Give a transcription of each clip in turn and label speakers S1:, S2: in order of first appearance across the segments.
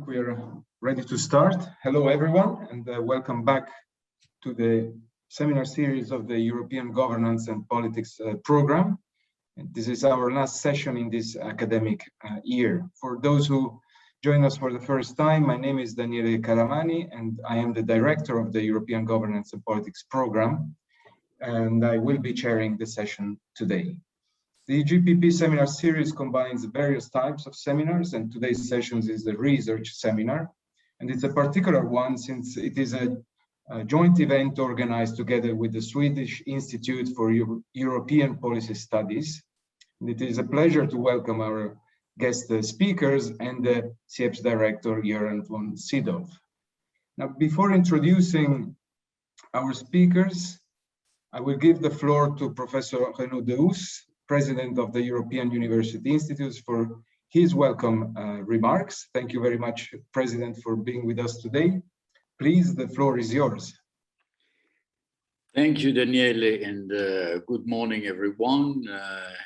S1: think we are ready to start. Hello, everyone, and welcome back to the seminar series of the European Governance and Politics program. And this is our last session in this academic year. For those who join us for the first time, my name is Daniele Caramani, and I am the director of the European Governance and Politics program, and I will be chairing the session today. The EGPP Seminar Series combines various types of seminars, and today's session is a research seminar. And it's a particular one since it is a joint event organized together with the Swedish Institute for European Policy Studies. And it is a pleasure to welcome our guest speakers and the SIEPS director, Göran von Sydow. Now, before introducing our speakers, I will give the floor to Professor Renaud Deus, President of the European University Institutes, for his welcome remarks. Thank you very much, President, for being with us today. Please, the floor is yours.
S2: Thank you, Daniele, and good morning, everyone.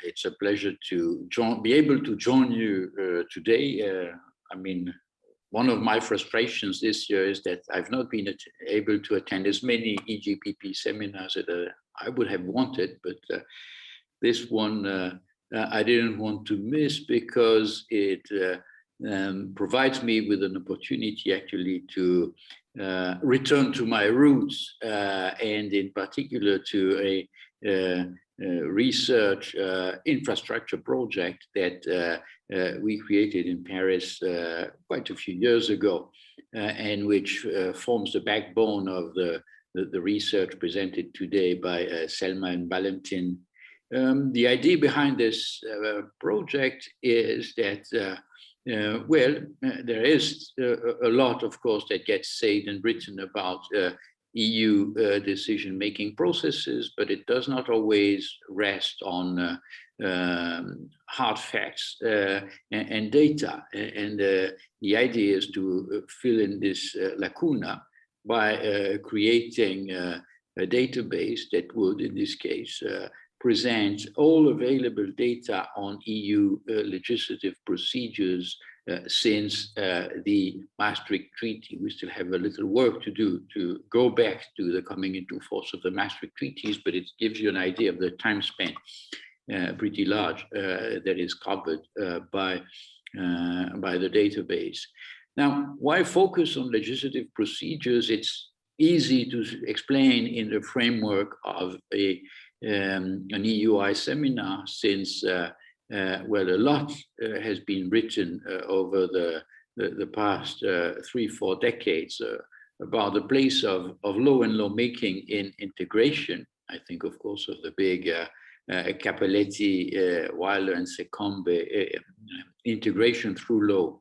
S2: It's a pleasure to be able to join you today. One of my frustrations this year is that I've not been able to attend as many EGPP seminars that I would have wanted, but this one I didn't want to miss because it provides me with an opportunity actually to return to my roots and in particular to a research infrastructure project that we created in Paris quite a few years ago and which forms the backbone of the research presented today by Selma and Valentin. The idea behind this project is that, there is a lot, of course, that gets said and written about EU decision-making processes, but it does not always rest on hard facts and data. And the idea is to fill in this lacuna by creating a database that would, in this case, present all available data on EU legislative procedures since the Maastricht Treaty. We still have a little work to do to go back to the coming into force of the Maastricht Treaties, but it gives you an idea of the time span, pretty large, that is covered by the database. Now, why focus on legislative procedures? It's easy to explain in the framework of an EUI seminar, since a lot has been written over the past 3-4 decades about the place of law and lawmaking in integration. I think, of course, of the big Cappelletti, Weiler and Seccombe integration through law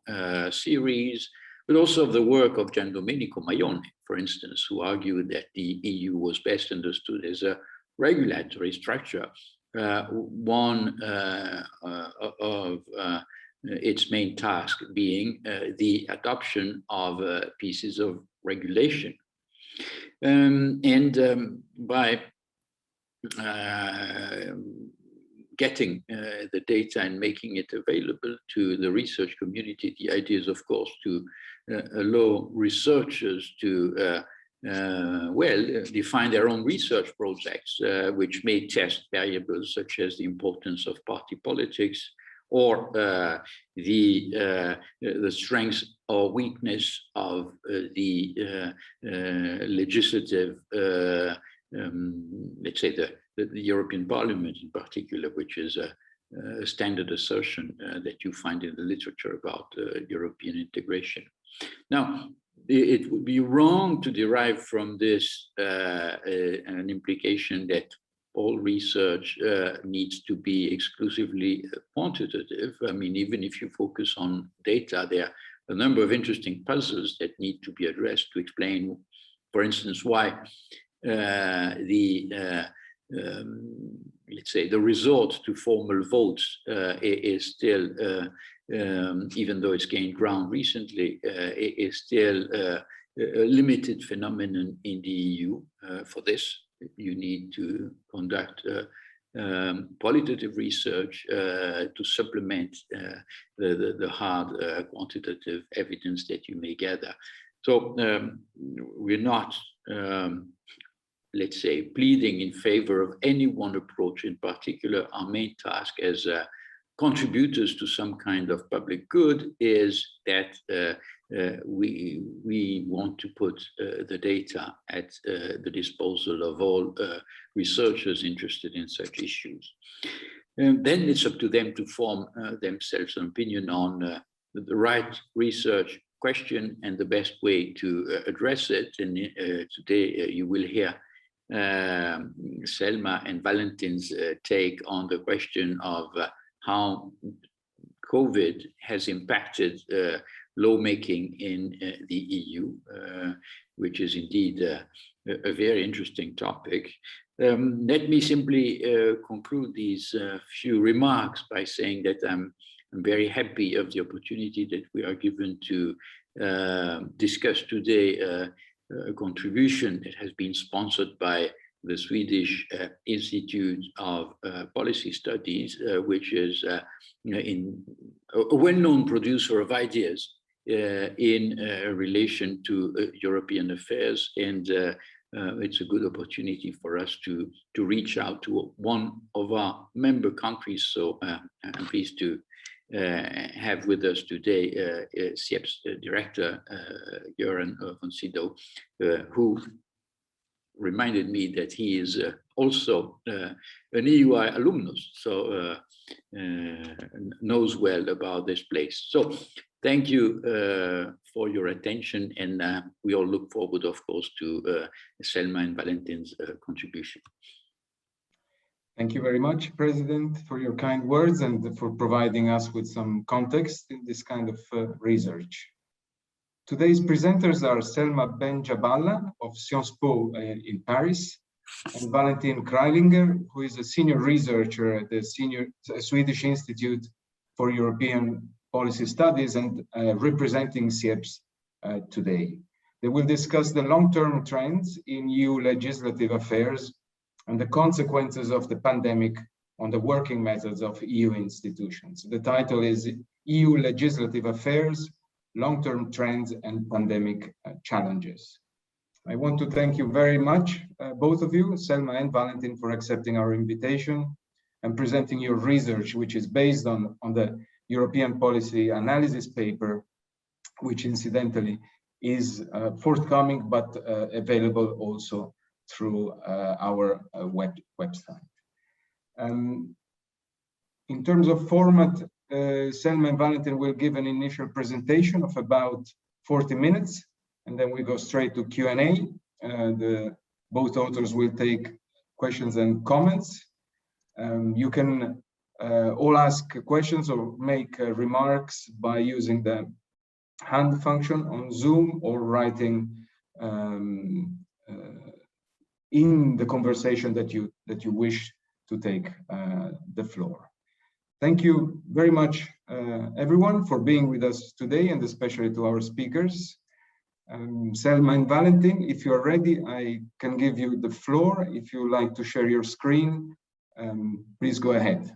S2: series, but also of the work of Gian Domenico Maione, for instance, who argued that the EU was best understood as a regulatory structure, one of its main task being the adoption of pieces of regulation. By getting the data and making it available to the research community, the idea is, of course, to allow researchers to define their own research projects, which may test variables such as the importance of party politics or the strength or weakness of the legislative, let's say the European Parliament in particular, which is a standard assertion that you find in the literature about European integration. Now, it would be wrong to derive from this an implication that all research needs to be exclusively quantitative. I mean, even if you focus on data, there are a number of interesting puzzles that need to be addressed to explain, for instance, why let's say the resort to formal votes is still even though it's gained ground recently, is still a limited phenomenon in the EU. For this, you need to conduct qualitative research to supplement the hard quantitative evidence that you may gather. So we're not, let's say, pleading in favor of any one approach in particular. Our main task as contributors to some kind of public good is that we want to put the data at the disposal of all researchers interested in such issues. And then it's up to them to form themselves an opinion on the right research question and the best way to address it. And today you will hear Selma and Valentin's take on the question of how COVID has impacted lawmaking in the EU, which is indeed a very interesting topic. Let me simply conclude these few remarks by saying that I'm very happy of the opportunity that we are given to discuss today a contribution that has been sponsored by the Swedish Institute of Policy Studies, which is in a well-known producer of ideas in relation to European affairs. And it's a good opportunity for us to reach out to one of our member countries. So I'm pleased to have with us today SIEPS Director Göran von Sydow, who reminded me that he is also an EUI alumnus, so knows well about this place. So thank you for your attention, and we all look forward, of course, to Selma and Valentin's contribution.
S1: Thank you very much, President, for your kind words and for providing us with some context in this kind of research. Today's presenters are Selma Bendjaballah of Sciences Po in Paris, and Valentin Kreilinger, who is a senior researcher at the Swedish Institute for European Policy Studies and representing SIEPS today. They will discuss the long-term trends in EU legislative affairs and the consequences of the pandemic on the working methods of EU institutions. The title is EU Legislative Affairs, Long-Term Trends and Pandemic Challenges. I want to thank you very much, both of you, Selma and Valentin, for accepting our invitation and presenting your research, which is based on the European policy analysis paper, which incidentally is forthcoming, but available also through our website. In terms of format, Selma and Valentin will give an initial presentation of about 40 minutes, and then we go straight to Q&A. Both authors will take questions and comments. You can all ask questions or make remarks by using the hand function on Zoom or writing in the conversation that you wish to take the floor. Thank you very much, everyone, for being with us today, and especially to our speakers. Selma and Valentin, if you're ready, I can give you the floor. If you like to share your screen, please go ahead.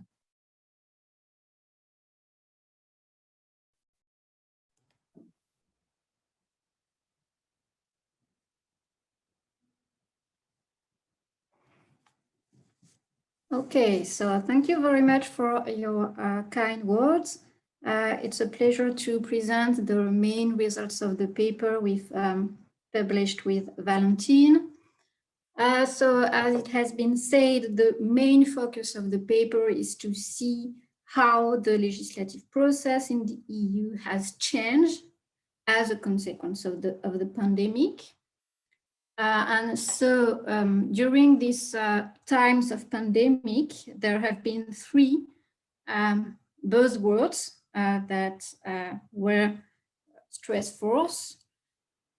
S3: Okay, so thank you very much for your kind words. It's a pleasure to present the main results of the paper we've published with Valentin. So as it has been said, the main focus of the paper is to see how the legislative process in the EU has changed as a consequence of the pandemic. And so during these times of pandemic, there have been three buzzwords that were stressed for us.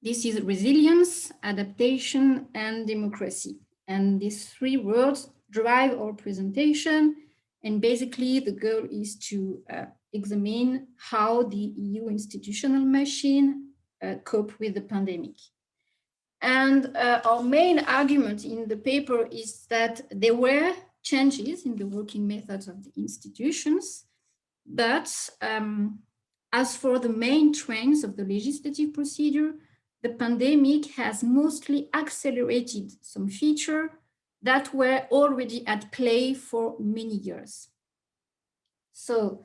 S3: This is resilience, adaptation, and democracy. And these three words drive our presentation. And basically, the goal is to examine how the EU institutional machine cope with the pandemic. And our main argument in the paper is that there were changes in the working methods of the institutions. But as for the main trends of the legislative procedure, the pandemic has mostly accelerated some features that were already at play for many years. So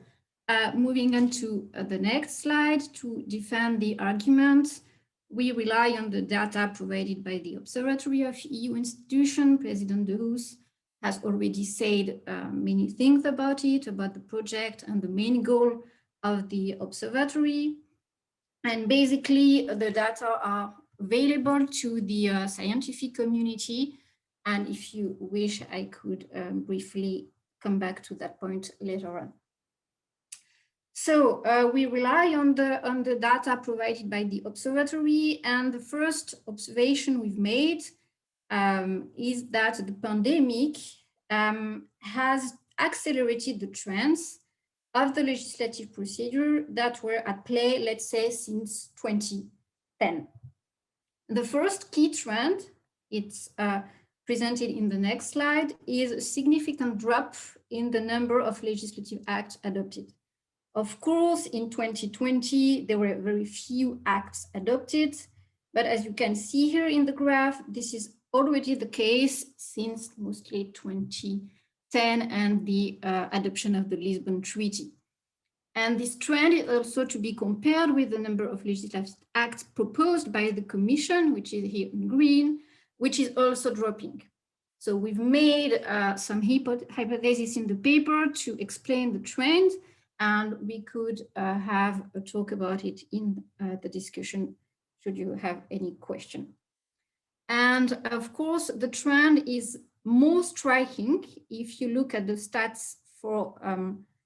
S3: moving on to the next slide, to defend the argument, we rely on the data provided by the Observatory of EU Institutions. President De Hoes has already said many things about it, about the project and the main goal of the observatory. And basically, the data are available to the scientific community. And if you wish, I could briefly come back to that point later on. So we rely on the data provided by the observatory, and the first observation we've made is that the pandemic has accelerated the trends of the legislative procedure that were at play, let's say, since 2010. The first key trend, it's presented in the next slide, is a significant drop in the number of legislative acts adopted. Of course, in 2020, there were very few acts adopted, but as you can see here in the graph, this is already the case since mostly 2010 and the adoption of the Lisbon Treaty. And this trend is also to be compared with the number of legislative acts proposed by the Commission, which is here in green, which is also dropping. So we've made some hypotheses in the paper to explain the trend, and we could have a talk about it in the discussion, should you have any question. And of course, the trend is more striking if you look at the stats for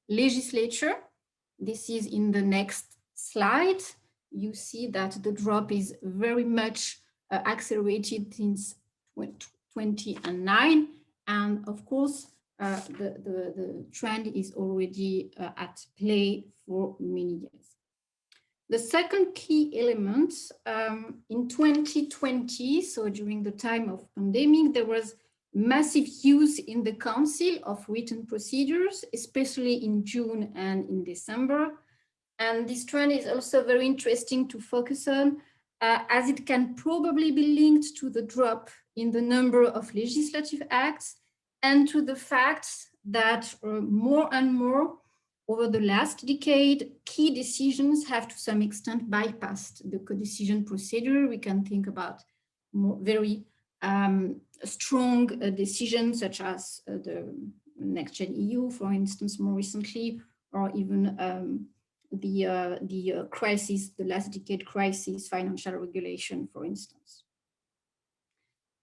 S3: legislature. This is in the next slide. You see that the drop is very much accelerated since 2009. And of course, the trend is already at play for many years. The second key element, in 2020, so during the time of pandemic, there was massive use in the Council of written procedures, especially in June and in December. And this trend is also very interesting to focus on, as it can probably be linked to the drop in the number of legislative acts and to the fact that more and more over the last decade, key decisions have to some extent bypassed the co-decision procedure. We can think about very strong decisions such as the Next Gen EU, for instance, more recently, or even the crisis, the last decade crisis, financial regulation, for instance.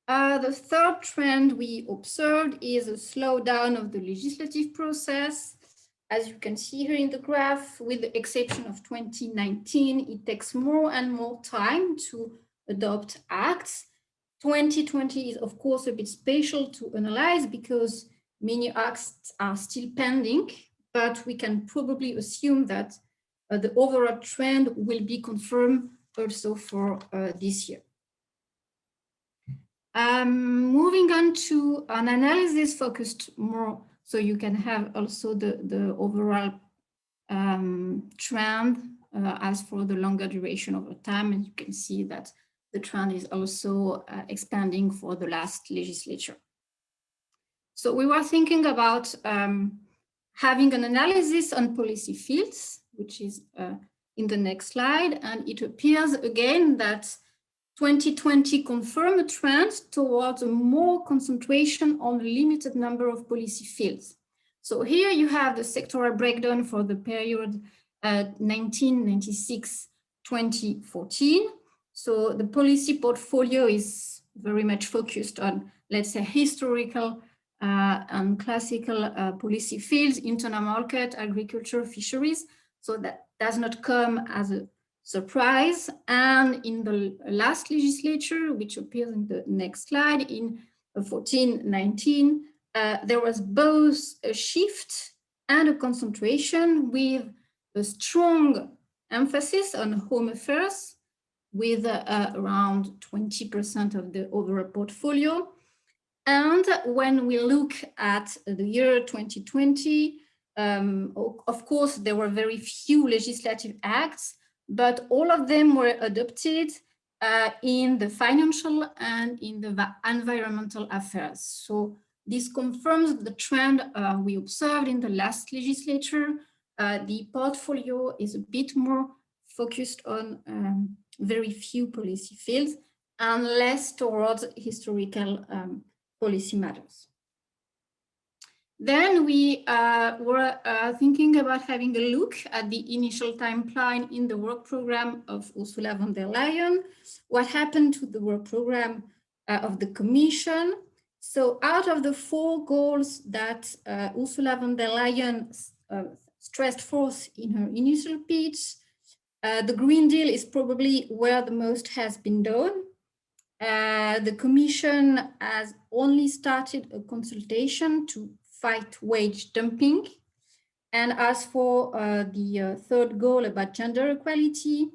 S3: The third trend we observed is a slowdown of the legislative process. As you can see here in the graph, with the exception of 2019, it takes more and more time to adopt acts. 2020 is, of course, a bit special to analyze because many acts are still pending, but we can probably assume that the overall trend will be confirmed also for this year. Moving on to an analysis focused more, so you can have also the overall trend as for the longer duration over time, and you can see that the trend is also expanding for the last legislature. So we were thinking about having an analysis on policy fields, which is in the next slide, and it appears again that 2020 confirmed a trend towards a more concentration on a limited number of policy fields. So here you have the sectoral breakdown for the period 1996-2014. So the policy portfolio is very much focused on, let's say, historical and classical policy fields, internal market, agriculture, fisheries. So that does not come as a surprise. And in the last legislature, which appears in the next slide, in 14-19, there was both a shift and a concentration with a strong emphasis on home affairs, with around 20% of the overall portfolio, And when we look at the year 2020, of course, there were very few legislative acts, but all of them were adopted in the financial and in the environmental affairs. So this confirms the trend we observed in the last legislature. The portfolio is a bit more focused on very few policy fields and less towards historical policy matters. Then we were thinking about having a look at the initial timeline in the work program of Ursula von der Leyen. What happened to the work program of the Commission? So out of the 4 goals that Ursula von der Leyen stressed forth in her initial pitch, the Green Deal is probably where the most has been done. The Commission has only started a consultation to fight wage dumping. And as for the 3rd goal about gender equality,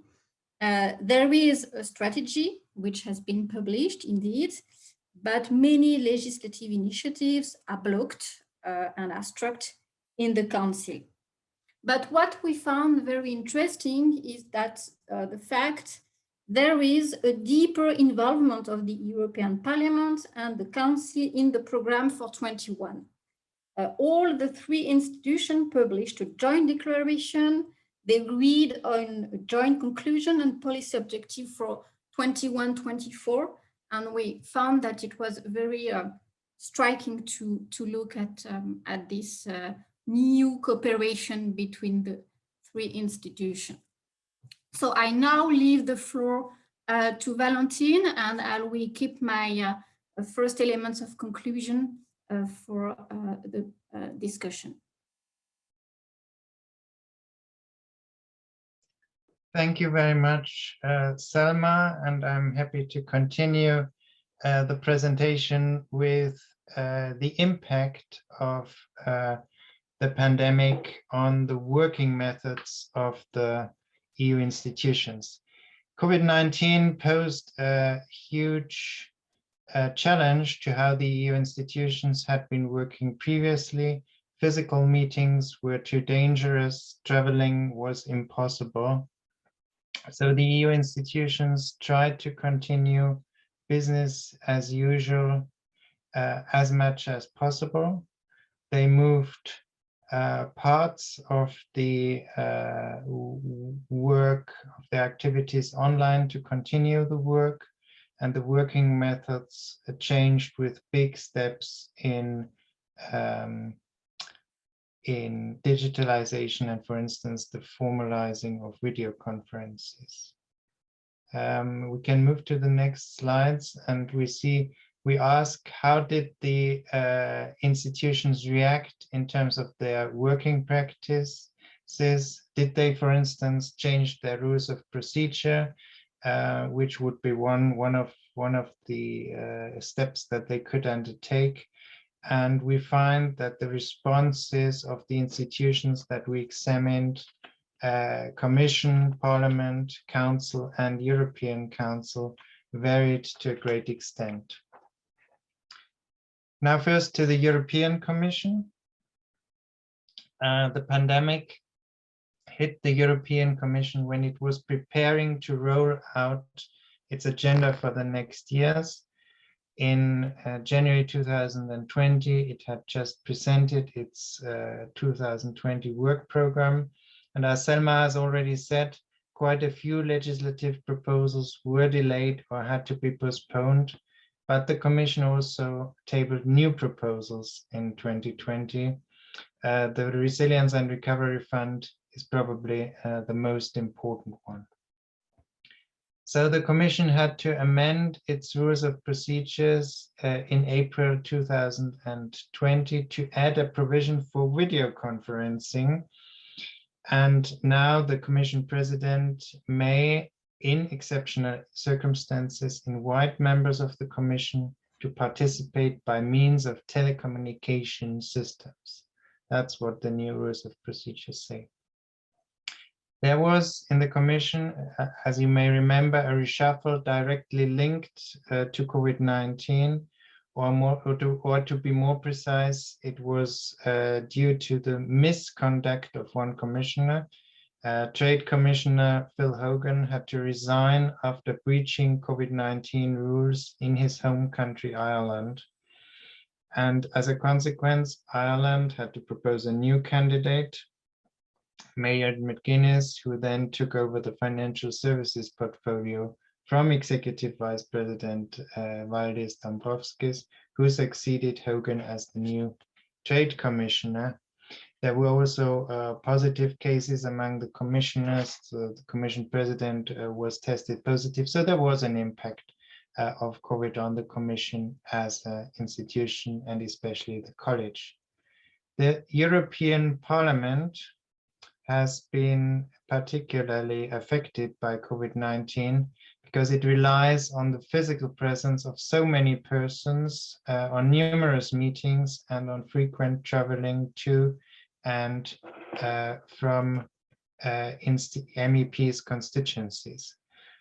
S3: there is a strategy which has been published indeed, but many legislative initiatives are blocked and are struck in the Council. But what we found very interesting is that the fact there is a deeper involvement of the European Parliament and the Council in the program for 21. All the 3 institutions published a joint declaration. They agreed on a joint conclusion and policy objective for 21-24. And we found that it was very striking to look at this new cooperation between the 3 institutions. So I now leave the floor to Valentin, and I will keep my first elements of conclusion for the discussion.
S4: Thank you very much, Selma, and I'm happy to continue the presentation with the impact of the pandemic on the working methods of the EU institutions. COVID-19 posed a huge challenge to how the EU institutions had been working previously. Physical meetings were too dangerous, traveling was impossible. So the EU institutions tried to continue business as usual as much as possible. They moved parts of the work, of the activities online to continue the work, and the working methods changed with big steps in digitalization and, for instance, the formalizing of video conferences. We can move to the next slides, and we ask, how did the institutions react in terms of their working practices? Did they, for instance, change their rules of procedure, which would be one of the steps that they could undertake? And we find that the responses of the institutions that we examined, Commission, Parliament, Council, and European Council, varied to a great extent. Now, first to the European Commission. The pandemic hit the European Commission when it was preparing to roll out its agenda for the next years. In January 2020, it had just presented its 2020 work program. And as Selma has already said, quite a few legislative proposals were delayed or had to be postponed. But the Commission also tabled new proposals in 2020. The Resilience and Recovery Fund is probably the most important one. So the Commission had to amend its rules of procedures in April 2020 to add a provision for video conferencing. And now the Commission President may, in exceptional circumstances, invite members of the Commission to participate by means of telecommunication systems. That's what the new rules of procedure say. There was in the Commission, as you may remember, a reshuffle directly linked to COVID-19, or to be more precise, it was due to the misconduct of one commissioner. Trade Commissioner Phil Hogan had to resign after breaching COVID-19 rules in his home country, Ireland. And as a consequence, Ireland had to propose a new candidate, Mayor McGuinness, who then took over the financial services portfolio from Executive Vice President Valdis Dombrovskis, who succeeded Hogan as the new Trade Commissioner. There were also positive cases among the commissioners. So the Commission President was tested positive, so there was an impact of COVID on the Commission as an institution, and especially the College. The European Parliament has been particularly affected by COVID-19 because it relies on the physical presence of so many persons, on numerous meetings, and on frequent traveling to and from MEPs' constituencies.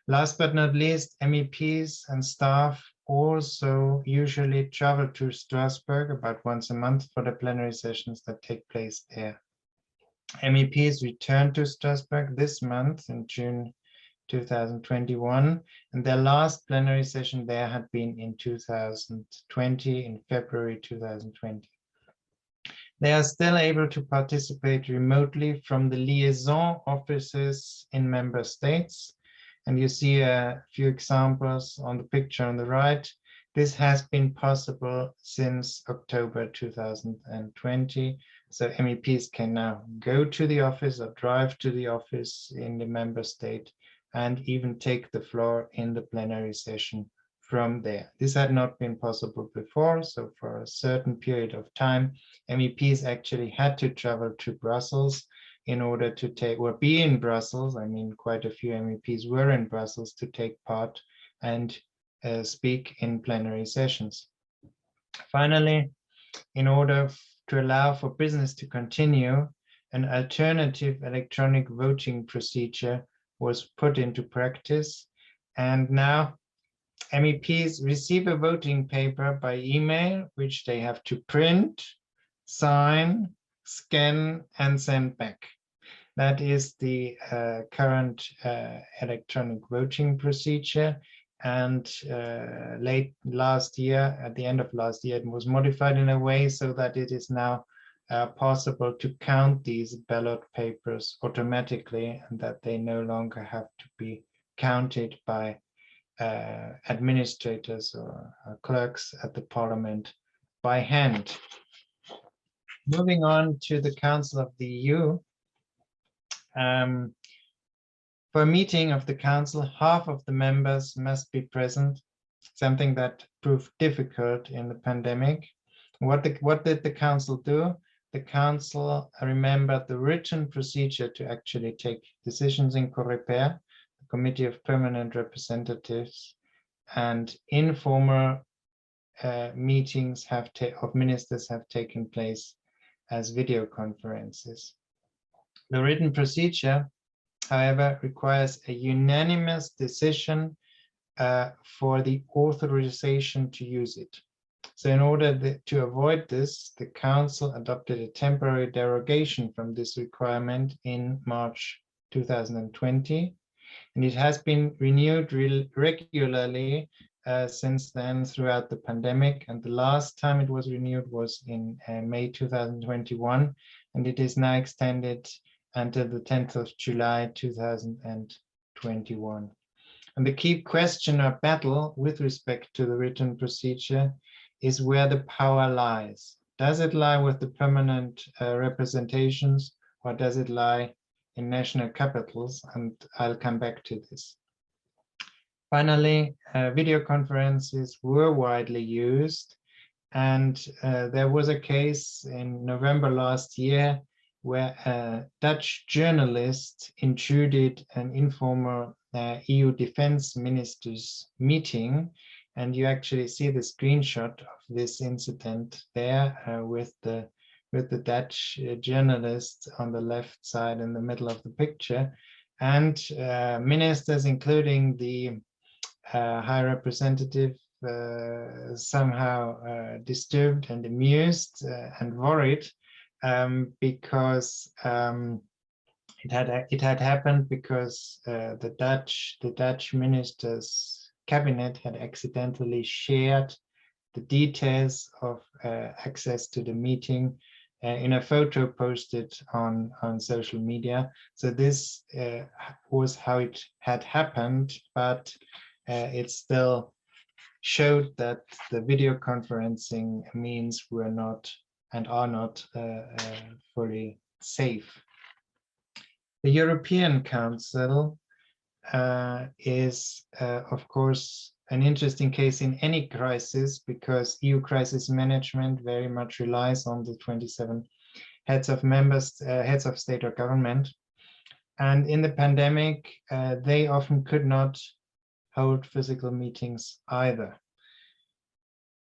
S4: Last but not least, MEPs and staff also usually travel to Strasbourg about once a month for the plenary sessions that take place there. MEPs returned to Strasbourg this month in June 2021, and their last plenary session there had been in 2020, in February 2020. They are still able to participate remotely from the liaison offices in member states. And you see a few examples on the picture on the right. This has been possible since October 2020. So MEPs can now go to the office or drive to the office in the member state and even take the floor in the plenary session from there. This had not been possible before. So for a certain period of time, MEPs actually had to travel to Brussels in order to take, or be in Brussels. I mean, quite a few MEPs were in Brussels to take part and speak in plenary sessions. Finally, in order to allow for business to continue, an alternative electronic voting procedure was put into practice. And now MEPs receive a voting paper by email, which they have to print, sign, scan, and send back. That is the current electronic voting procedure. And late last year, at the end of last year, it was modified in a way so that it is now possible to count these ballot papers automatically, and that they no longer have to be counted by administrators or clerks at the Parliament by hand. Moving on to the Council of the EU. For a meeting of the Council, half of the members must be present, something that proved difficult in the pandemic. What did the Council do? The Council remembered the written procedure to actually take decisions in COREPER, the Committee of Permanent Representatives, and informal meetings of ministers have taken place as video conferences. The written procedure, however, requires a unanimous decision for the authorization to use it. So in order to avoid this, the Council adopted a temporary derogation from this requirement in March 2020, and it has been renewed regularly since then throughout the pandemic, and the last time it was renewed was in May 2021, and it is now extended until the 10th of July 2021. And the key question or battle with respect to the written procedure is where the power lies. Does it lie with the permanent representations, or does it lie in national capitals? And I'll come back to this. Finally, video conferences were widely used, and there was a case in November last year where a Dutch journalist intruded an informal EU defense ministers meeting, and you actually see the screenshot of this incident there with the Dutch journalist on the left side in the middle of the picture, and ministers, including the High Representative somehow disturbed and amused and worried because it had happened because the Dutch minister's cabinet had accidentally shared the details of access to the meeting in a photo posted on social media. So this was how it had happened, but it still showed that the video conferencing means were not and are not fully safe. The European Council is, of course, an interesting case in any crisis, because EU crisis management very much relies on the 27 heads of state or government. And in the pandemic, they often could not hold physical meetings either.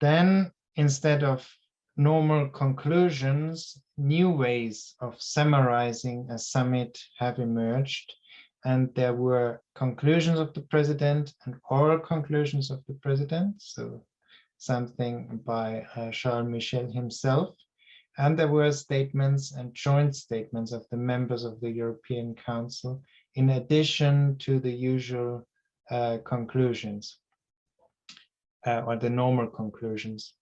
S4: Then, instead of normal conclusions, new ways of summarizing a summit have emerged. And there were conclusions of the president and oral conclusions of the president, so something by Charles Michel himself. And there were statements and joint statements of the members of the European Council, in addition to the usual conclusions, or the normal conclusions.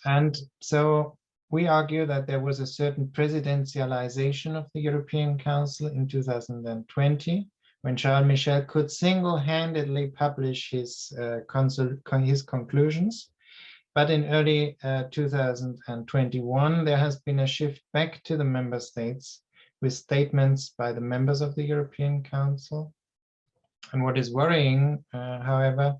S4: And so we argue that there was a certain presidentialization of the European Council in 2020, when Charles Michel could single-handedly publish his conclusions. But in early 2021, there has been a shift back to the member states with statements by the members of the European Council. And what is worrying, however,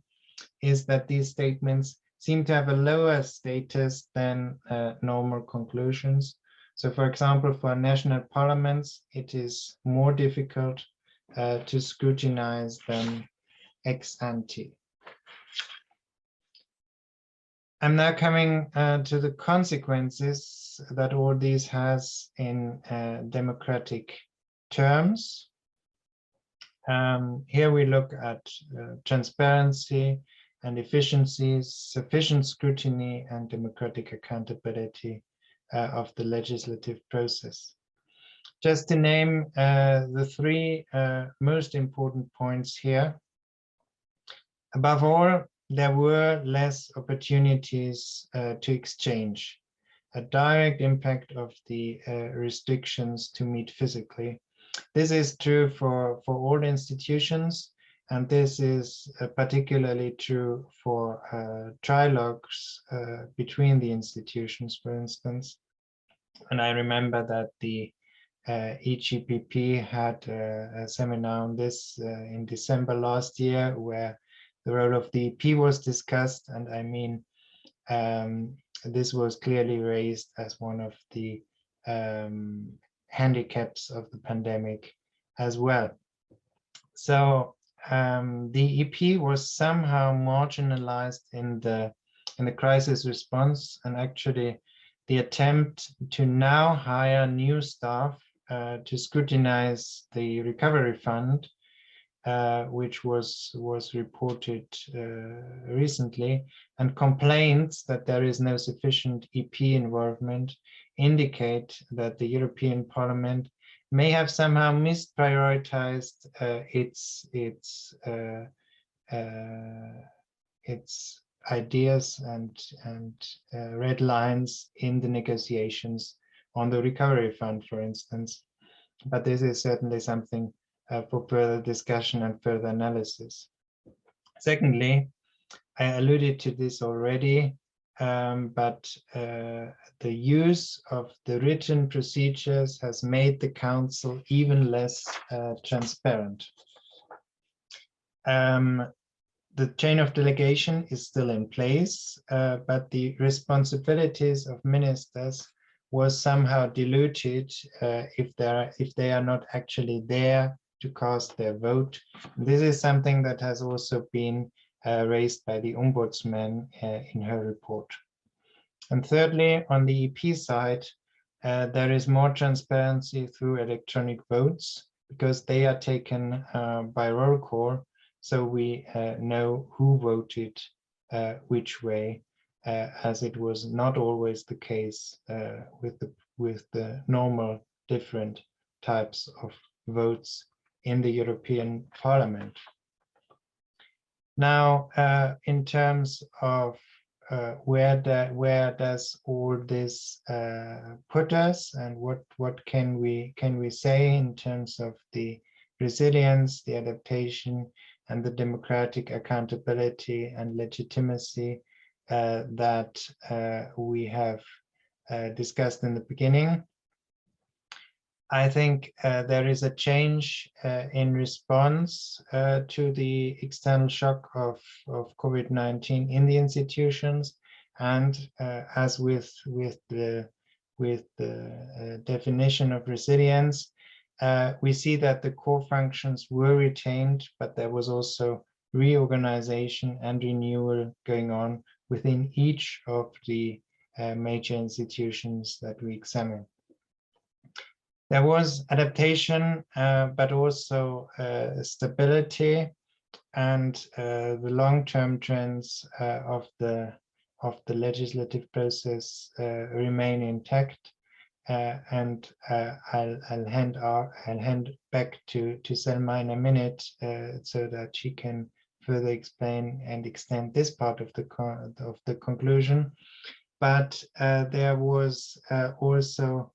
S4: is that these statements seem to have a lower status than normal conclusions. So, for example, for national parliaments, it is more difficult to scrutinize them ex ante. I'm now coming to the consequences that all this has in democratic terms. Here we look at transparency and efficiencies, sufficient scrutiny, and democratic accountability of the legislative process. Just to name the three most important points here. Above all, there were less opportunities to exchange, a direct impact of the restrictions to meet physically. This is true for all institutions, and this is particularly true for trilogues between the institutions, for instance. And I remember that the EGPP had a seminar on this in December last year, where the role of the EP was discussed. And I mean, this was clearly raised as one of the handicaps of the pandemic as well. So the EP was somehow marginalized in the crisis response, and actually the attempt to now hire new staff to scrutinize the recovery fund, which was reported recently, and complaints that there is no sufficient EP involvement, indicate that the European Parliament may have somehow misprioritized its ideas and red lines in the negotiations on the recovery fund, for instance. But this is certainly something for further discussion and further analysis. Secondly, I alluded to this already, but the use of the written procedures has made the Council even less transparent. The chain of delegation is still in place, but the responsibilities of ministers was somehow diluted if they are not actually there to cast their vote. This is something that has also been raised by the Ombudsman in her report. And thirdly, on the EP side, there is more transparency through electronic votes, because they are taken by roll call, so we know who voted which way, as it was not always the case with the normal different types of votes in the European Parliament. Now, in terms of where does all this put us, and what can we say in terms of the resilience, the adaptation, and the democratic accountability and legitimacy that we have discussed in the beginning? I think there is a change in response to the external shock of COVID-19 in the institutions, and as with the definition of resilience, we see that the core functions were retained, but there was also reorganization and renewal going on within each of the major institutions that we examine. There was adaptation, but also stability, and the long-term trends of the legislative process remain intact. And I'll hand back to Selma in a minute, so that she can further explain and extend this part of the conclusion. But there was also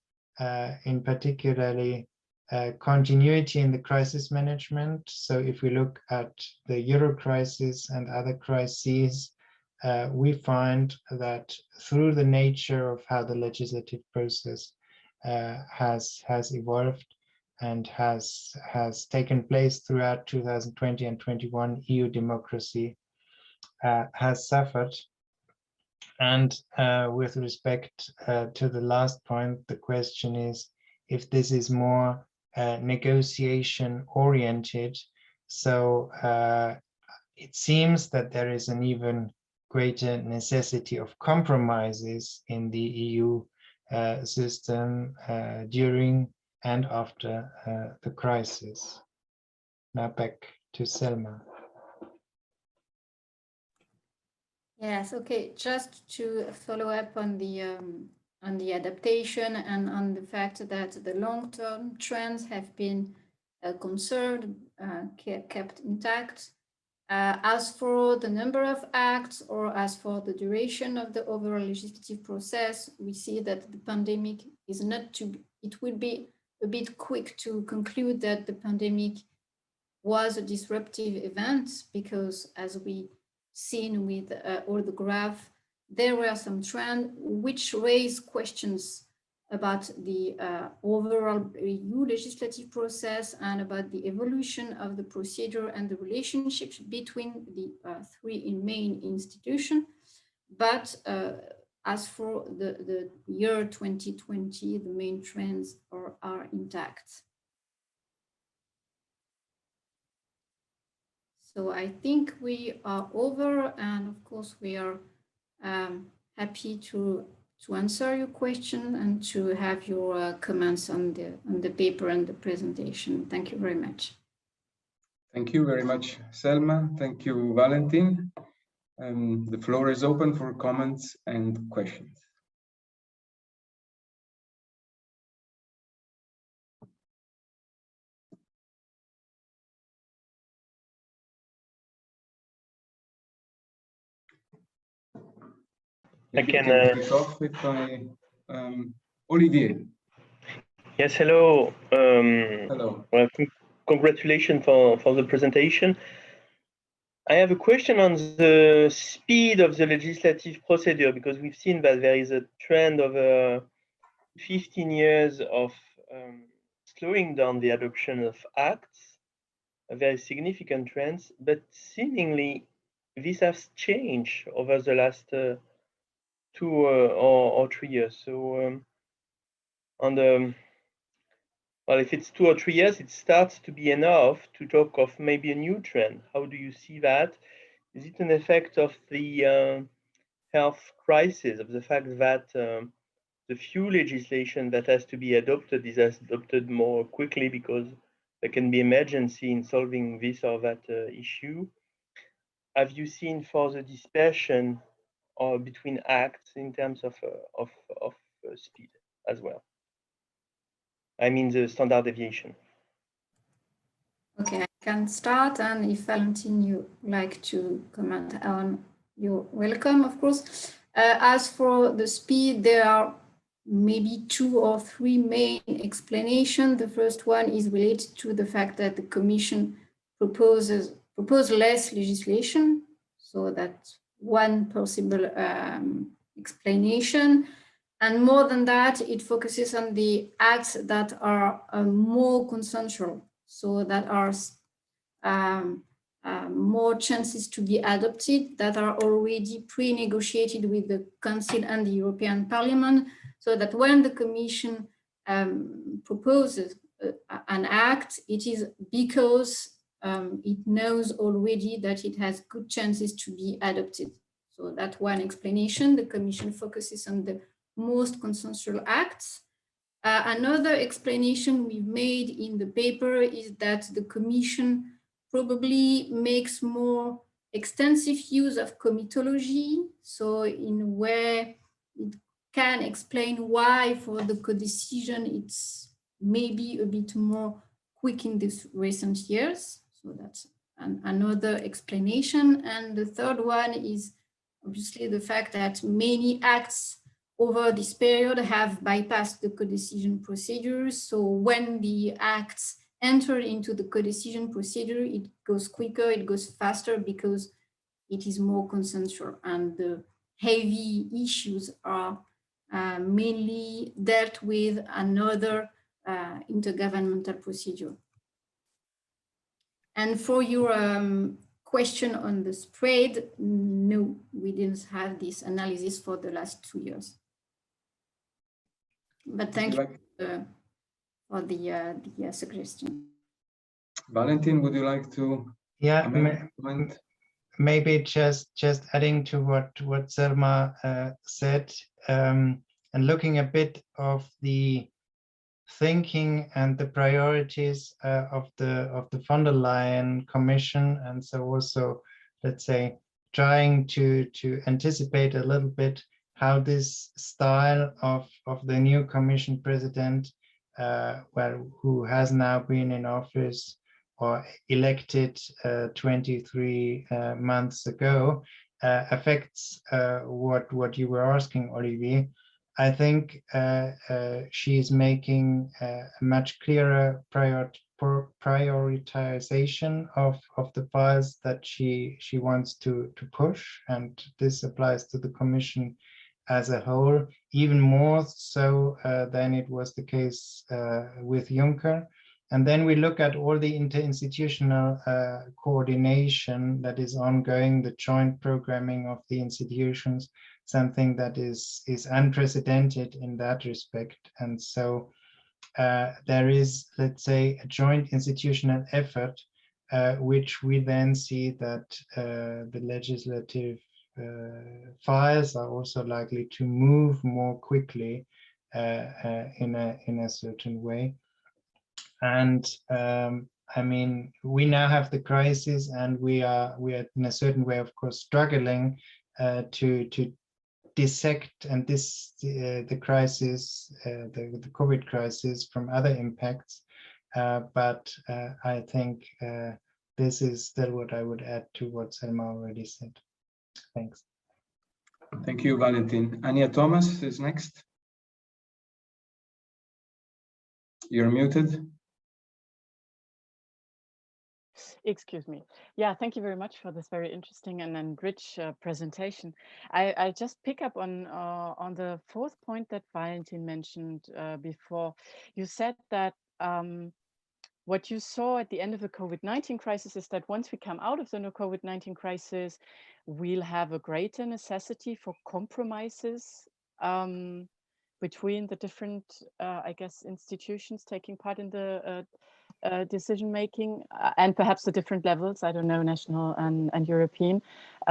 S4: in particularly continuity in the crisis management. So if we look at the Euro crisis and other crises, we find that through the nature of how the legislative process has evolved and has taken place throughout 2020 and 21, EU democracy has suffered. And with respect to the last point, the question is if this is more negotiation oriented. So it seems that there is an even greater necessity of compromises in the EU system during and after the crisis. Now back to Selma.
S3: Yes, okay, just to follow up on the adaptation and on the fact that the long-term trends have been conserved, kept intact. As for the number of acts, or as for the duration of the overall legislative process, we see that the pandemic is not to, it would be a bit quick to conclude that the pandemic was a disruptive event, because as we seen with all the graph, there were some trends which raise questions about the overall EU legislative process and about the evolution of the procedure and the relationships between the three main institutions. But as for the year 2020, the main trends are intact. So I think we are over, and of course we are happy to answer your question and to have your comments on the paper and the presentation. Thank you very much.
S1: Thank you very much, Selma. Thank you, Valentin. The floor is open for comments and questions.
S5: I can
S1: kick off with Olivier.
S5: Yes, hello.
S1: Hello.
S5: Well, congratulations for the presentation. I have a question on the speed of the legislative procedure, because we've seen that there is a trend of 15 years of slowing down the adoption of acts, a very significant trends, but seemingly this has changed over the last 2 or 3 years. So well, if it's 2 or 3 years, it starts to be enough to talk of maybe a new trend. How do you see that? Is it an effect of the health crisis, of the fact that the few legislation that has to be adopted is adopted more quickly because there can be emergency in solving this or that issue? have you seen for the dispersion or between acts in terms of speed as well? I mean the standard deviation.
S3: Okay, I can start, and if Valentin you like to comment on, you're welcome, of course. As for the speed, there are maybe 2 or 3 main explanations. The first one is related to the fact that the Commission proposed less legislation, so that's one possible explanation. And more than that, it focuses on the acts that are more consensual, so that are more chances to be adopted, that are already pre-negotiated with the Council and the European Parliament, so that when the Commission proposes an act, it is because it knows already that it has good chances to be adopted. So that's one explanation. The Commission focuses on the most consensual acts. Another explanation we've made in the paper is that the Commission probably makes more extensive use of comitology. So in where it can explain why for the co-decision it's maybe a bit more quick in these recent years. So that's another explanation. And the third one is obviously the fact that many acts over this period have bypassed the co-decision procedures. So when the acts enter into the co-decision procedure, it goes quicker, it goes faster because it is more consensual, and the heavy issues are mainly dealt with another intergovernmental procedure. And for your question on the spread, no, we didn't have this analysis for the last 2 years. But thank you for the suggestion.
S1: Valentin, would you like to comment?
S4: Maybe just adding to what Selma said, and looking a bit of the thinking and the priorities of the von der Leyen Commission, and so also, let's say, trying to anticipate a little bit how this style of the new Commission President, who has now been in office or elected 23 months ago, affects what you were asking, Olivier. I think she is making a much clearer prioritization of the files that she wants to push, and this applies to the Commission as a whole, even more so than it was the case with Juncker. And then we look at all the interinstitutional coordination that is ongoing, the joint programming of the institutions, something that is unprecedented in that respect. And so there is, let's say, a joint institutional effort, which we then see that the legislative files are also likely to move more quickly in a certain way. And I mean, we now have the crisis, and we are in a certain way, of course, struggling to dissect and the crisis, the COVID crisis, from other impacts. But I think this is still what I would add to what Selma already said. Thanks.
S1: Thank you, Valentin. Anya Thomas is next. You're muted.
S6: Excuse me. Yeah, thank you very much for this very interesting and rich presentation. I just pick up on the fourth point that Valentin mentioned before. You said that what you saw at the end of the COVID-19 crisis is that once we come out of the COVID-19 crisis, we'll have a greater necessity for compromises between the different, I guess, institutions taking part in the decision making, and perhaps the different levels, I don't know, national and European.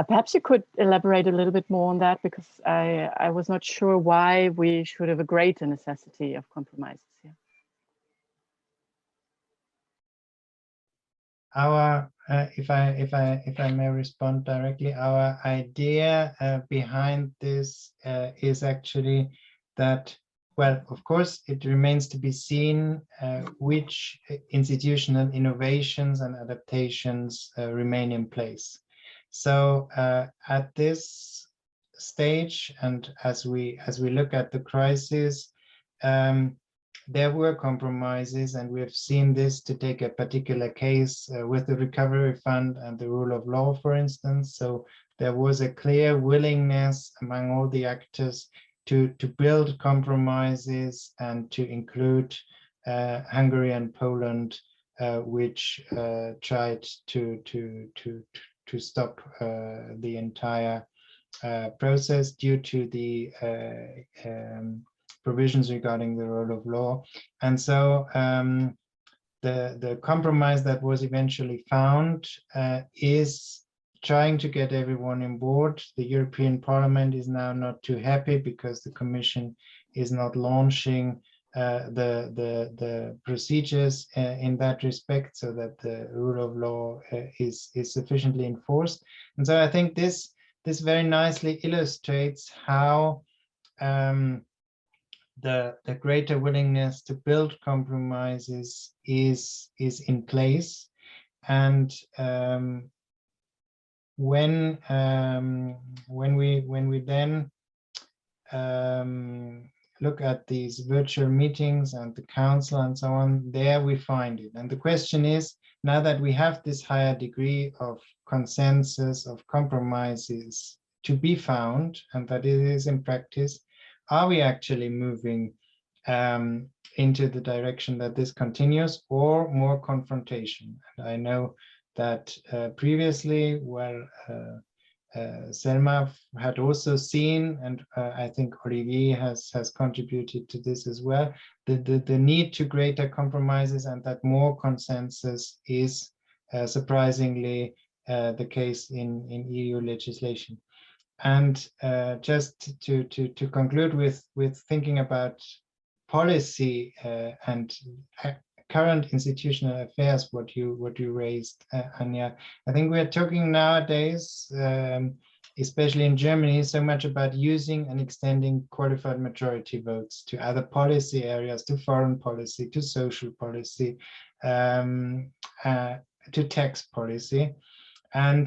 S6: Perhaps you could elaborate a little bit more on that, because I was not sure why we should have a greater necessity of compromises here.
S4: Our if I may respond directly, our idea behind this is actually that, well, of course, it remains to be seen which institutional innovations and adaptations remain in place. So at this stage, and as we look at the crisis, there were compromises, and we have seen this to take a particular case with the recovery fund and the rule of law, for instance. So there was a clear willingness among all the actors to build compromises and to include Hungary and Poland, which tried to stop the entire process due to the provisions regarding the rule of law. And so the compromise that was eventually found is trying to get everyone on board. The European Parliament is now not too happy because the Commission is not launching the procedures in that respect, so that the rule of law is sufficiently enforced. And so I think this very nicely illustrates how the greater willingness to build compromises is in place. And when we then look at these virtual meetings and the council and so on, there we find it. And the question is, now that we have this higher degree of consensus, of compromises to be found, and that it is in practice, are we actually moving into the direction that this continues, or more confrontation? And I know that previously, well, Selma had also seen, and I think Olivier has contributed to this as well, the need to greater compromises, and that more consensus is surprisingly the case in EU legislation. And just to conclude with thinking about policy and current institutional affairs, what you raised, Anja, I think we are talking nowadays, especially in Germany, so much about using and extending qualified majority votes to other policy areas, to foreign policy, to social policy, to tax policy. And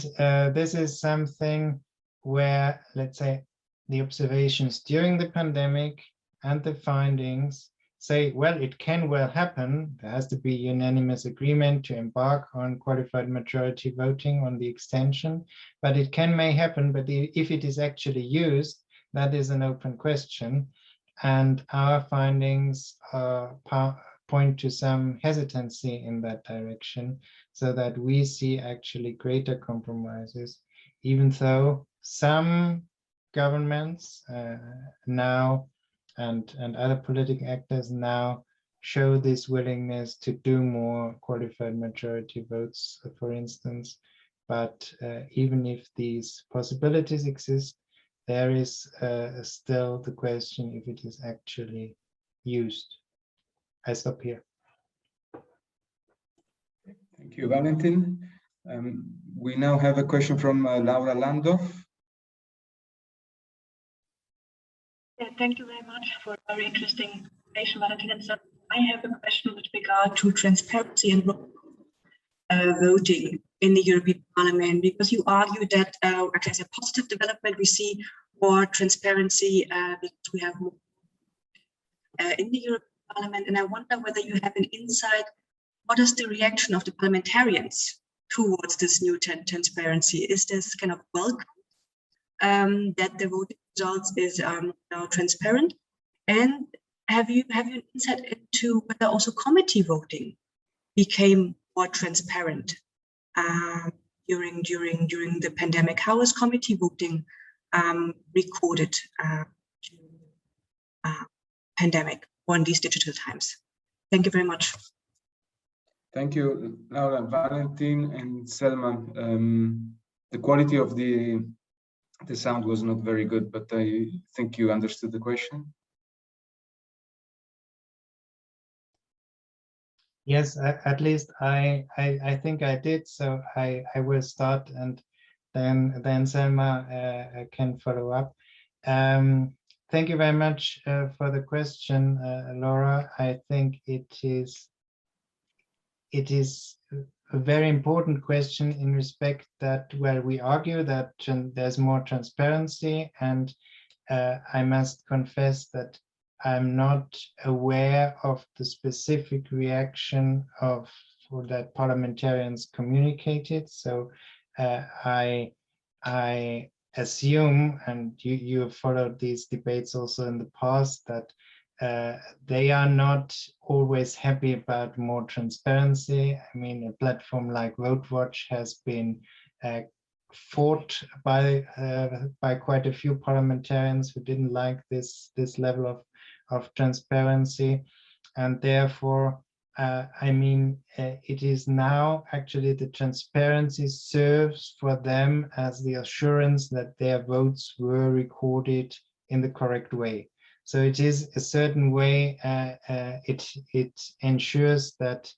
S4: this is something where, let's say, the observations during the pandemic and the findings say, well, it can well happen. There has to be unanimous agreement to embark on qualified majority voting on the extension, but it may happen. But if it is actually used, that is an open question. And our findings point to some hesitancy in that direction, so that we see actually greater compromises, even though some governments now and other political actors now show this willingness to do more qualified majority votes, for instance. But even if these possibilities exist, there is still the question if it is actually used. I stop here.
S1: Thank you, Valentin. We now have a question from Laura Landorf.
S7: Yeah, thank you very much for a very interesting presentation, Valentin. And so I have a question with regard to transparency and voting in the European Parliament, because you argue that actually as a positive development, we see more transparency because we have more in the European Parliament. And I wonder whether you have an insight, what is the reaction of the parliamentarians towards this new transparency? Is this kind of welcome that the voting results is now transparent? And have you an insight into whether also committee voting became more transparent during the pandemic? How is committee voting recorded during the pandemic or in these digital times? Thank you very much.
S1: Thank you, Laura. Valentin and Selma. The quality of the sound was not very good, but I think you understood the question.
S4: Yes, at least I think I did. So I will start, and then Selma can follow up. Thank you very much for the question, Laura. I think it is a very important question in respect that, well, we argue that there's more transparency, and I must confess that I'm not aware of the specific reaction for that parliamentarians communicated. So I assume, and you have followed these debates also in the past, that they are not always happy about more transparency. I mean, a platform like VoteWatch has been fought by quite a few parliamentarians who didn't like this level of transparency, and therefore I mean, it is now actually the transparency serves for them as the assurance that their votes were recorded in the correct way. So it is a certain way, it ensures that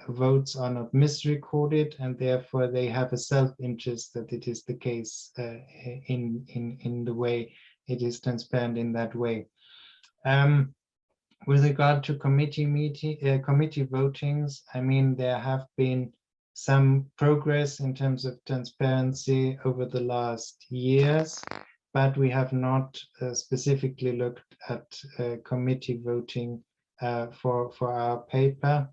S4: votes are not misrecorded, and therefore they have a self-interest that it is the case in the way it is transparent in that way. With regard to committee votings, I mean, there have been some progress in terms of transparency over the last years, but we have not specifically looked at committee voting for our paper.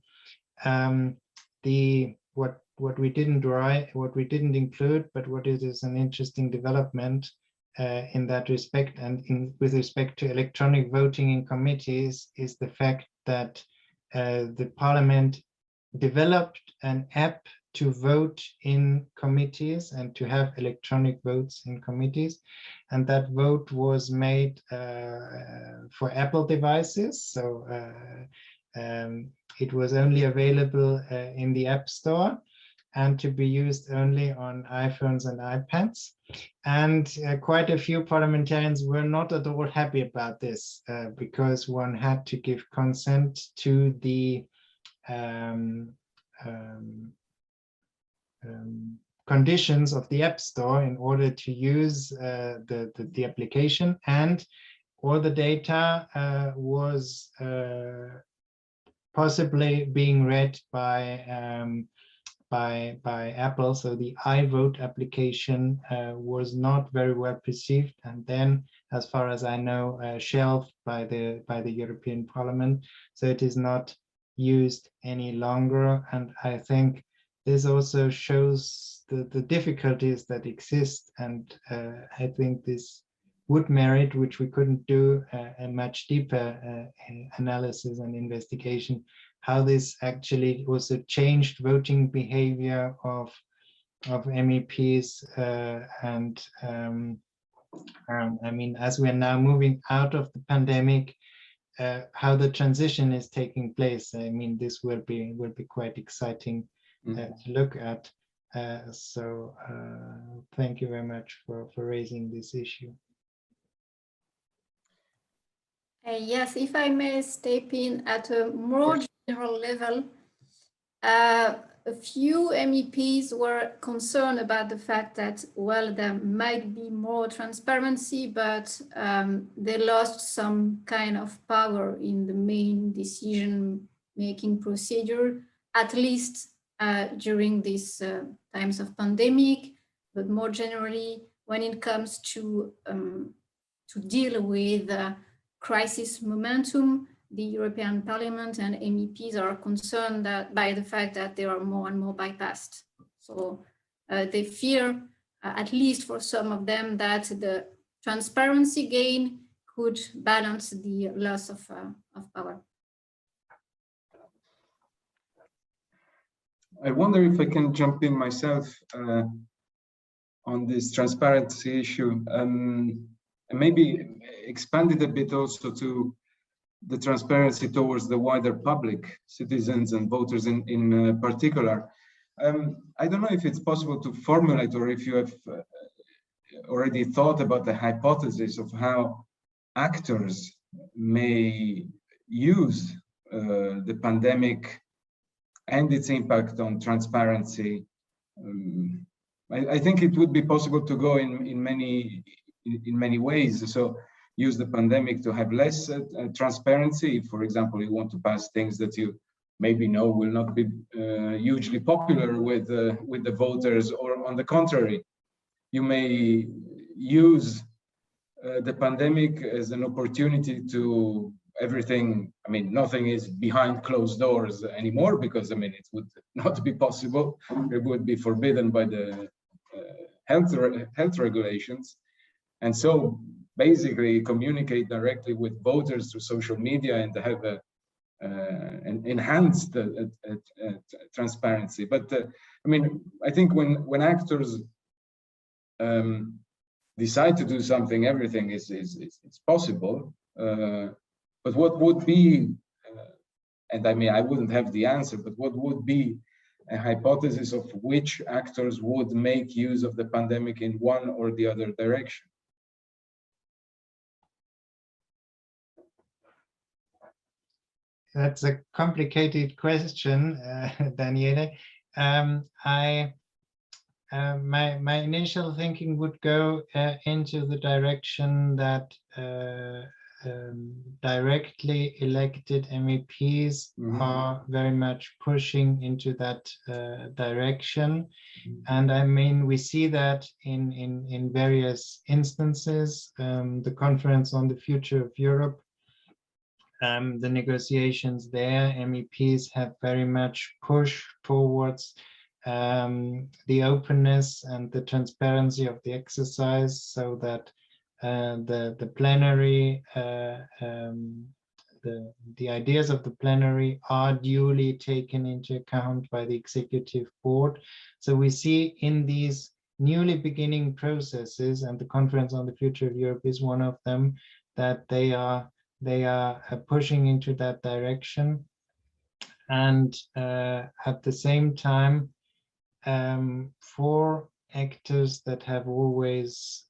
S4: What we didn't include, but what is an interesting development in that respect, and with respect to electronic voting in committees, is the fact that the Parliament developed an app to vote in committees and to have electronic votes in committees, and that vote was made for Apple devices. So it was only available in the App Store, and to be used only on iPhones and iPads. And quite a few parliamentarians were not at all happy about this because one had to give consent to the conditions of the App Store in order to use the application, and all the data was possibly being read by Apple. So the iVote application was not very well perceived, and then, as far as I know, shelved by the European Parliament. So it is not used any longer, and I think this also shows the difficulties that exist, and I think this would merit, which we couldn't do, a much deeper analysis and investigation, how this actually also changed voting behavior of MEPs, and I mean, as we are now moving out of the pandemic, how the transition is taking place. I mean, this will be quite exciting to look at. So thank you very much for raising this issue.
S3: Yes, if I may step in at a more general level, a few MEPs were concerned about the fact that, well, there might be more transparency, but they lost some kind of power in the main decision-making procedure, at least during these times of pandemic, but more generally, when it comes to deal with crisis momentum, the European Parliament and MEPs are concerned by the fact that they are more and more bypassed. So they fear, at least for some of them, that the transparency gain could balance the loss of power.
S1: I wonder if I can jump in myself on this transparency issue, and maybe expand it a bit also to the transparency towards the wider public, citizens and voters in particular. I don't know if it's possible to formulate, or if you have already thought about the hypothesis of how actors may use the pandemic and its impact on transparency. I think it would be possible to go in many ways. So use the pandemic to have less transparency. If, for example, you want to pass things that you maybe know will not be hugely popular with the voters, or on the contrary, you may use the pandemic as an opportunity to everything. I mean, nothing is behind closed doors anymore, because I mean, it would not be possible. It would be forbidden by the health regulations. And so basically communicate directly with voters through social media and have an enhanced transparency. But I mean, I think when actors decide to do something, everything is possible. But what would be, and I mean, I wouldn't have the answer, but what would be a hypothesis of which actors would make use of the pandemic in one or the other direction?
S4: That's a complicated question, Daniele. My initial thinking would go into the direction that directly elected MEPs are very much pushing into that direction. And I mean, we see that in various instances. The Conference on the Future of Europe, the negotiations there, MEPs have very much pushed towards the openness and the transparency of the exercise, so that the plenary, the ideas of the plenary are duly taken into account by the executive board. So we see in these newly beginning processes, and the Conference on the Future of Europe is one of them, that they are pushing into that direction. And at the same time, for actors that have always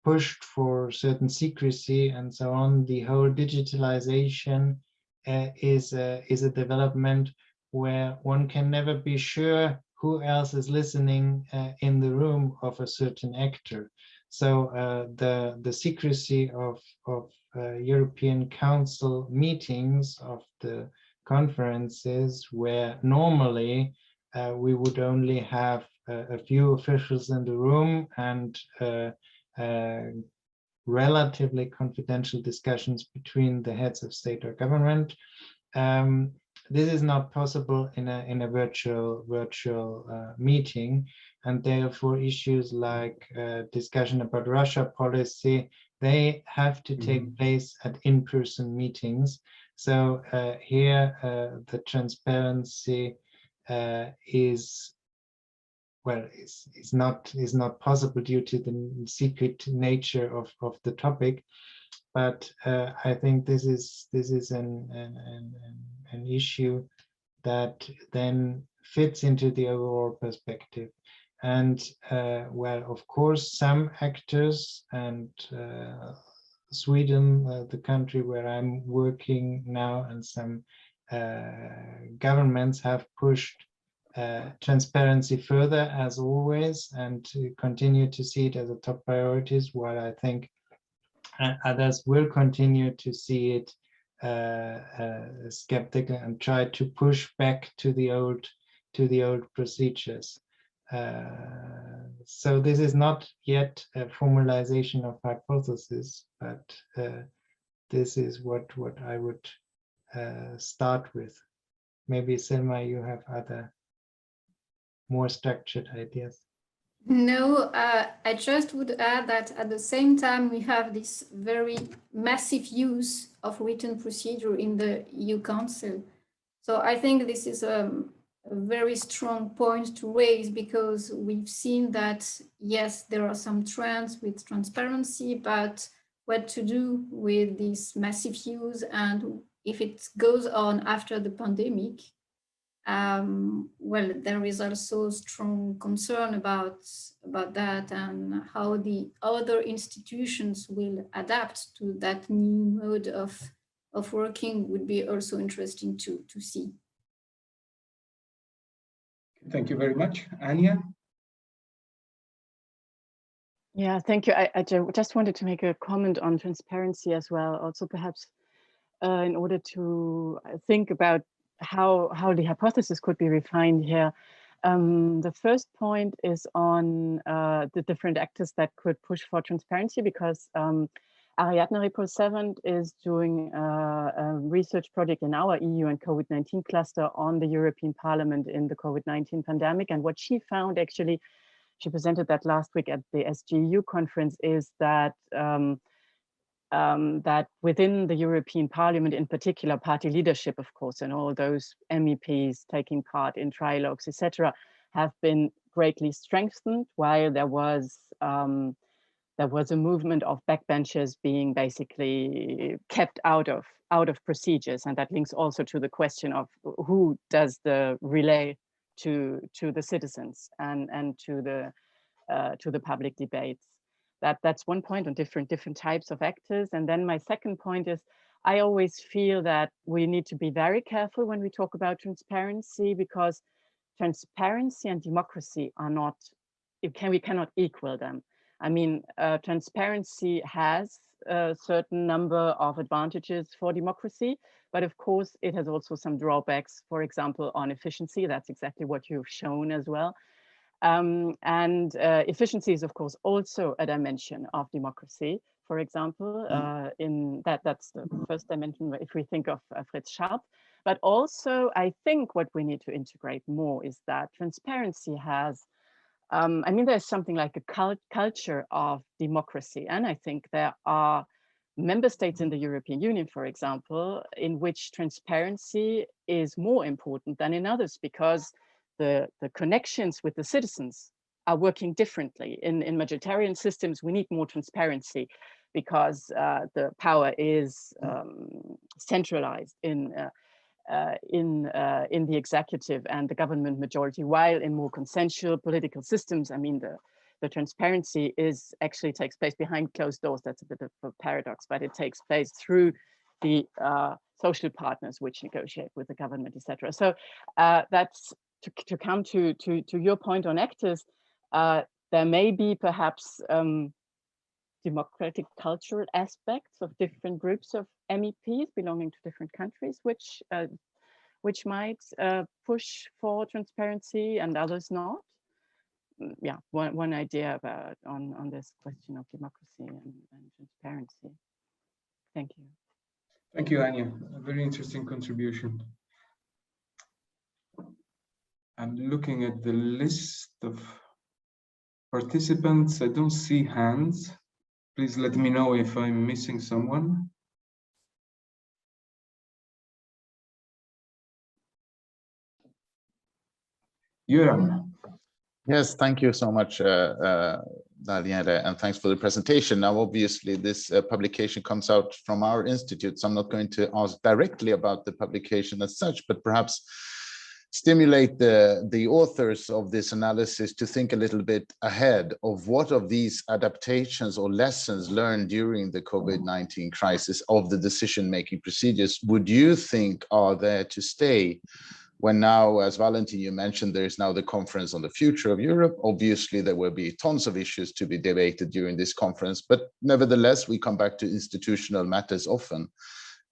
S4: pushed for certain secrecy and so on, the whole digitalization is a development where one can never be sure who else is listening in the room of a certain actor. So the secrecy of European Council meetings, of the conferences, where normally we would only have a few officials in the room and relatively confidential discussions between the heads of state or government. This is not possible in a virtual meeting, and therefore issues like discussion about Russia policy, they have to take place at in-person meetings. So here the transparency is not possible due to the secret nature of the topic. But I think this is an issue that then fits into the overall perspective. And well, of course, some actors, and Sweden, the country where I'm working now, and some governments have pushed transparency further, as always, and to continue to see it as a top priorities, while I think others will continue to see it skeptical and try to push back to the old procedures. So this is not yet a formalization of hypothesis, but this is what I would start with. Maybe Selma, you have other more structured ideas.
S3: No, I just would add that at the same time, we have this very massive use of written procedure in the EU Council. So I think this is a very strong point to raise, because we've seen that, yes, there are some trends with transparency, but what to do with this massive use, and if it goes on after the pandemic, well, there is also strong concern about that, and how the other institutions will adapt to that new mode of of working would be also interesting to see.
S1: Thank you very much. Anya?
S6: Yeah, thank you. I just wanted to make a comment on transparency as well, also perhaps in order to think about how the hypothesis could be refined here. The first point is on the different actors that could push for transparency, because Ariadne Report 7 is doing a research project in our EU and COVID-19 cluster on the European Parliament in the COVID-19 pandemic. And what she found, actually, she presented that last week at the SGU conference, is that that within the European Parliament, in particular, party leadership, of course, and all those MEPs taking part in trilogues, etc., have been greatly strengthened, while there was a movement of backbenchers being basically kept out of procedures, and that links also to the question of who does the relay to the citizens and to the public debates. That's one point on different types of actors. And then my second point is, I always feel that we need to be very careful when we talk about transparency, because transparency and democracy are not, we cannot equal them. I mean, transparency has a certain number of advantages for democracy, but of course it has also some drawbacks, for example, on efficiency. That's exactly what you've shown as well. And efficiency is, of course, also a dimension of democracy. For example, in that's the first dimension if we think of Fritz Scharp. But also, I think what we need to integrate more is that transparency has, I mean, there's something like a culture of democracy. And I think there are member states in the European Union, for example, in which transparency is more important than in others, because the connections with the citizens are working differently. In majoritarian systems, we need more transparency because the power is centralized in the executive and the government majority, while in more consensual political systems, I mean, the transparency actually takes place behind closed doors. That's a bit of a paradox, but it takes place through the social partners which negotiate with the government, etc. So that's to come to your point on actors. There may be perhaps democratic cultural aspects of different groups of MEPs belonging to different countries, which might push for transparency and others not. Yeah, one idea about on this question of democracy and transparency. Thank you.
S1: Thank you, Anya. A very interesting contribution. I'm looking at the list of participants. I don't see hands. Please let me know if I'm missing someone. Göran.
S8: Yes, thank you so much, Daniele, and thanks for the presentation. Now, obviously, this publication comes out from our institute, so I'm not going to ask directly about the publication as such, but perhaps stimulate the authors of this analysis to think a little bit ahead of what of these adaptations or lessons learned during the COVID-19 crisis of the decision-making procedures would you think are there to stay when now, as Valentin, you mentioned, there is now the conference on the future of Europe. Obviously, there will be tons of issues to be debated during this conference, but nevertheless, we come back to institutional matters often.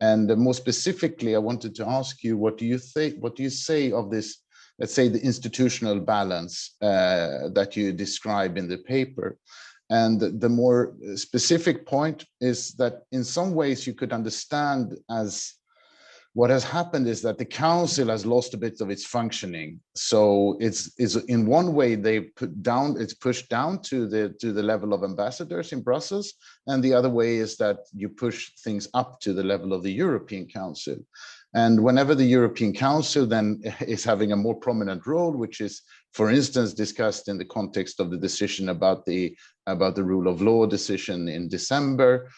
S8: And more specifically, I wanted to ask you, what do you think? What do you say of this, let's say, the institutional balance that you describe in the paper? And the more specific point is that in some ways you could understand as what has happened is that the council has lost a bit of its functioning. So it's in one way it's pushed down to the level of ambassadors in Brussels, and the other way is that you push things up to the level of the European Council. And whenever the European Council then is having a more prominent role, which is, for instance, discussed in the context of the decision about the rule of law decision in December,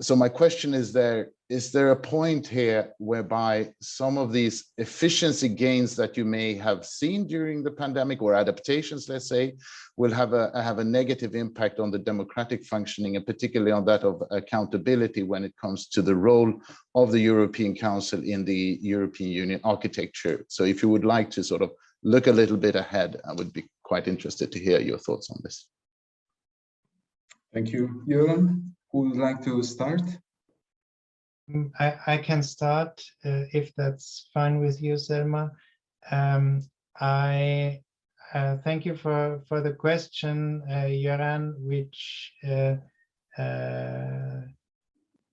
S8: So my question is there a point here whereby some of these efficiency gains that you may have seen during the pandemic, or adaptations, let's say, will have a negative impact on the democratic functioning, and particularly on that of accountability when it comes to the role of the European Council in the European Union architecture? So if you would like to sort of look a little bit ahead, I would be quite interested to hear your thoughts on this.
S1: Thank you. Göran, who would like to start?
S4: I can start if that's fine with you, Selma. I thank you for the question, Göran, which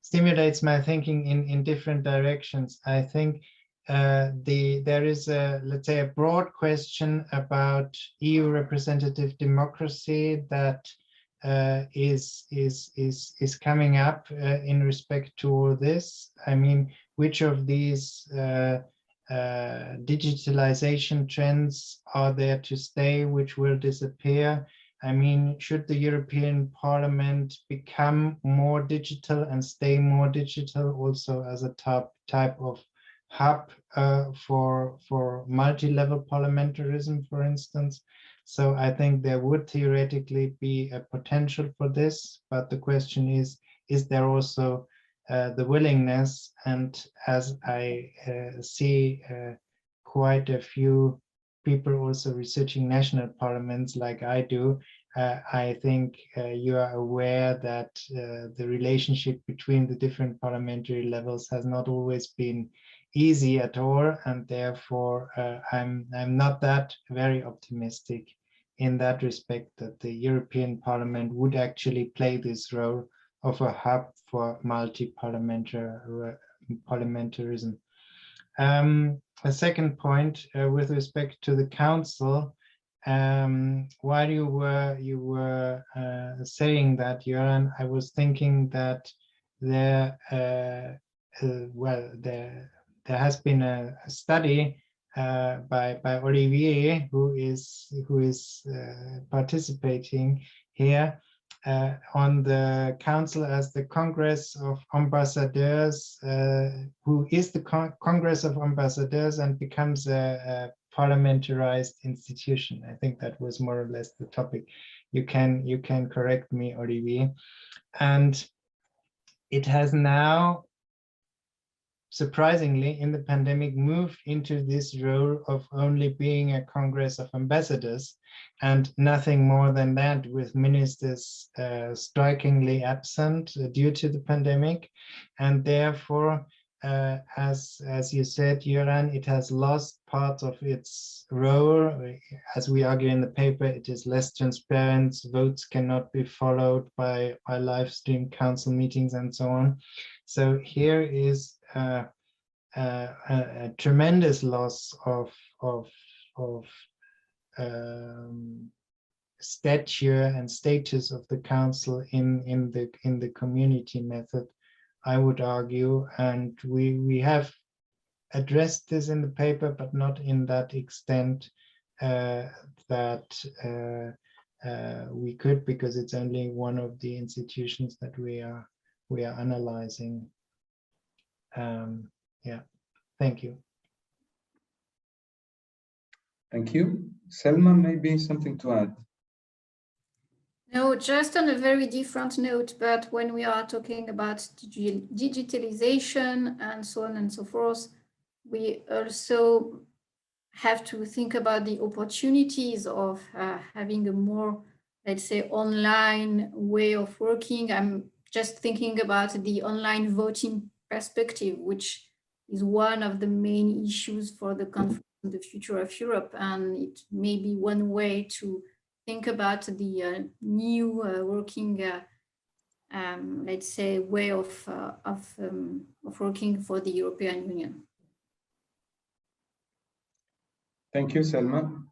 S4: stimulates my thinking in different directions. I think there is let's say a broad question about EU representative democracy that is coming up in respect to all this. I mean, which of these digitalization trends are there to stay, which will disappear? I mean, should the European Parliament become more digital and stay more digital, also as a type of hub for multi-level parliamentarism, for instance? So I think there would theoretically be a potential for this, but the question is there also the willingness? And as I see quite a few people also researching national parliaments like I do, I think you are aware that the relationship between the different parliamentary levels has not always been easy at all, and therefore I'm not that very optimistic in that respect that the European Parliament would actually play this role of a hub for multi-parliamentarism. A second point with respect to the Council, while you were saying that, Göran, I was thinking that there has been a study by Olivier, who is participating here on the Council as the Congress of Ambassadors, who is the Congress of Ambassadors and becomes a parliamentarized institution. I think that was more or less the topic. You can correct me, Olivier. And it has now, surprisingly, in the pandemic, moved into this role of only being a Congress of Ambassadors and nothing more than that, with ministers strikingly absent due to the pandemic. And therefore, as you said, Göran, it has lost part of its role. As we argue in the paper, it is less transparent, votes cannot be followed by live stream council meetings and so on. So here is a tremendous loss of stature and status of the council in the community method, I would argue, and we have addressed this in the paper, but not in that extent that we could, because it's only one of the institutions that we are analyzing. Yeah, thank you.
S1: Thank you. Selma, maybe something to add?
S3: No, just on a very different note, but when we are talking about digitalization and so on and so forth, we also have to think about the opportunities of having a more, let's say, online way of working. I'm just thinking about the online voting perspective, which is one of the main issues for the conference on the future of Europe. And it may be one way to think about the new working, let's say, way of working for the European Union.
S1: Thank you, Selma.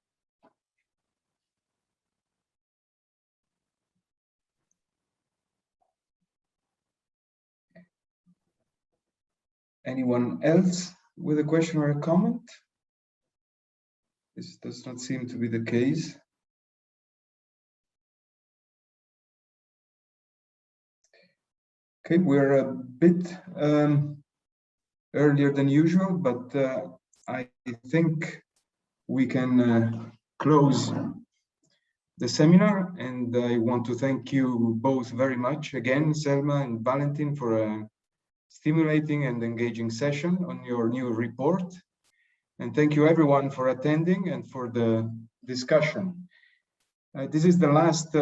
S1: Anyone else with a question or a comment? This does not seem to be the case. Okay, we're a bit earlier than usual, but I think we can close the seminar, and I want to thank you both very much again, Selma and Valentin, for a stimulating and engaging session on your new report. And thank you everyone for attending and for the discussion. This is the last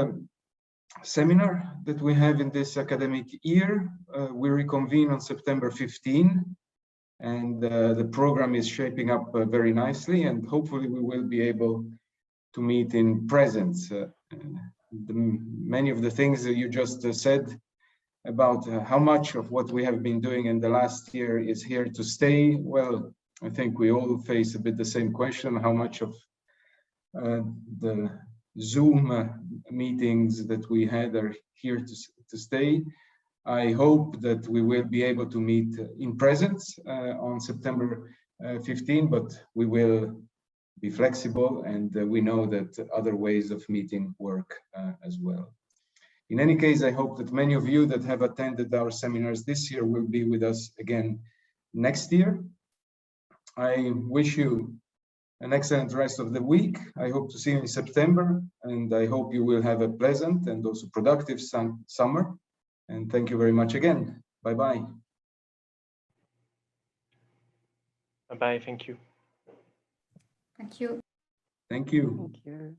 S1: seminar that we have in this academic year. We reconvene on September 15, and the program is shaping up very nicely, and hopefully we will be able to meet in presence. Many of the things that you just said about how much of what we have been doing in the last year is here to stay. Well, I think we all face a bit the same question, how much of the Zoom meetings that we had are here to stay. I hope that we will be able to meet in presence on September 15, but we will be flexible, and we know that other ways of meeting work as well. In any case, I hope that many of you that have attended our seminars this year will be with us again next year. I wish you an excellent rest of the week. I hope to see you in September, and I hope you will have a pleasant and also productive summer. And thank you very much again. Bye-bye.
S5: Bye-bye, thank you.
S3: Thank you.
S1: Thank you.
S6: Thank you.